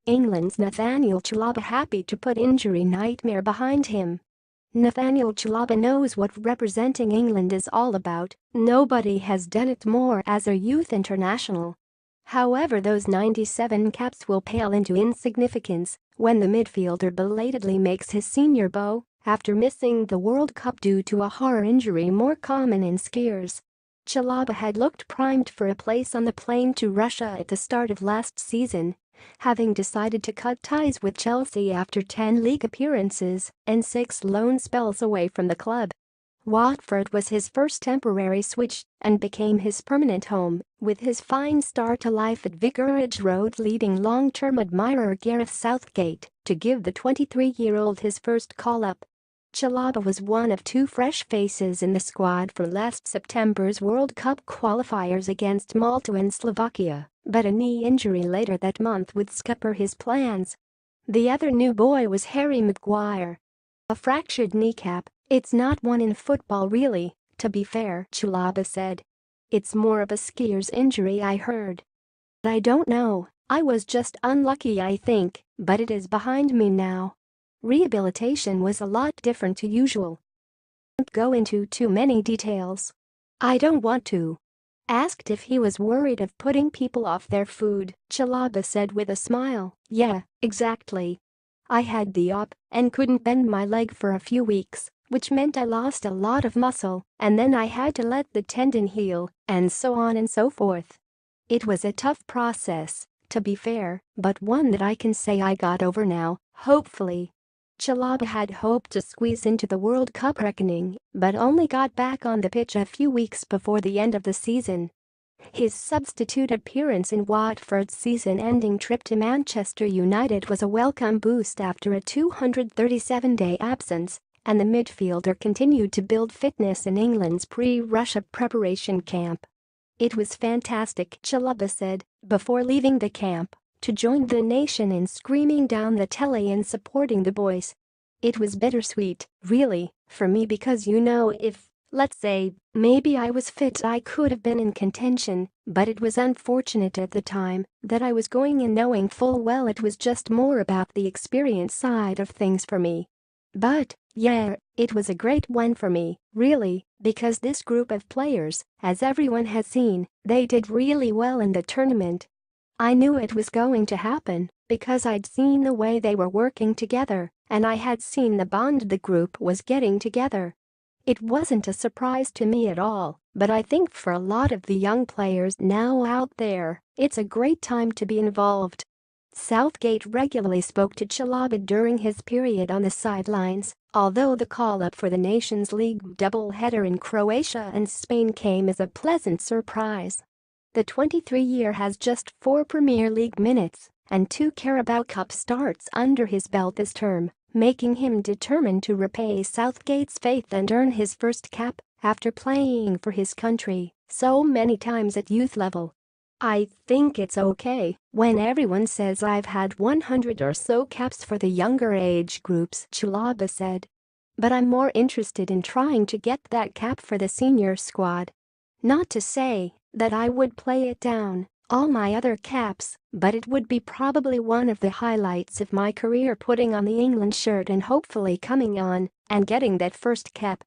England's Nathaniel Chalobah happy to put injury nightmare behind him. Nathaniel Chalobah knows what representing England is all about. Nobody has done it more as a youth international. However, those 97 caps will pale into insignificance when the midfielder belatedly makes his senior bow after missing the World Cup due to a horror injury more common in skiers. Chalobah had looked primed for a place on the plane to Russia at the start of last season, having decided to cut ties with Chelsea after 10 league appearances and 6 loan spells away from the club. Watford was his first temporary switch and became his permanent home, with his fine start to life at Vicarage Road leading long-term admirer Gareth Southgate to give the 23-year-old his first call-up. Chalobah was one of 2 fresh faces in the squad for last September's World Cup qualifiers against Malta and Slovakia, but a knee injury later that month would scupper his plans. The other new boy was Harry Maguire. A fractured kneecap, it's not one in football really, to be fair, Chalobah said. It's more of a skier's injury I heard. I don't know, I was just unlucky I think, but it is behind me now. Rehabilitation was a lot different to usual. Don't go into too many details. I don't want to. Asked if he was worried of putting people off their food, Chalobah said with a smile, yeah, exactly. I had the op and couldn't bend my leg for a few weeks, which meant I lost a lot of muscle, and then I had to let the tendon heal, and so on and so forth. It was a tough process, to be fair, but one that I can say I got over now, hopefully. Chalobah had hoped to squeeze into the World Cup reckoning, but only got back on the pitch a few weeks before the end of the season. His substitute appearance in Watford's season-ending trip to Manchester United was a welcome boost after a 237-day absence, and the midfielder continued to build fitness in England's pre-Russia preparation camp. It was fantastic, Chalobah said, before leaving the camp, to join the nation in screaming down the telly and supporting the boys. It was bittersweet, really, for me because if, let's say, maybe I was fit I could have been in contention, but it was unfortunate at the time that I was going in knowing full well it was just more about the experience side of things for me. But, yeah, it was a great one for me, really, because this group of players, as everyone has seen, they did really well in the tournament. I knew it was going to happen because I'd seen the way they were working together and I had seen the bond the group was getting together. It wasn't a surprise to me at all, but I think for a lot of the young players now out there, it's a great time to be involved. Southgate regularly spoke to Chalobah during his period on the sidelines, although the call-up for the Nations League doubleheader in Croatia and Spain came as a pleasant surprise. The 23-year has just 4 Premier League minutes and 2 Carabao Cup starts under his belt this term, making him determined to repay Southgate's faith and earn his first cap after playing for his country so many times at youth level. I think it's okay when everyone says I've had 100 or so caps for the younger age groups, Chalobah said. But I'm more interested in trying to get that cap for the senior squad. Not to say that I would play it down, all my other caps, but it would be probably one of the highlights of my career putting on the England shirt and hopefully coming on and getting that first cap.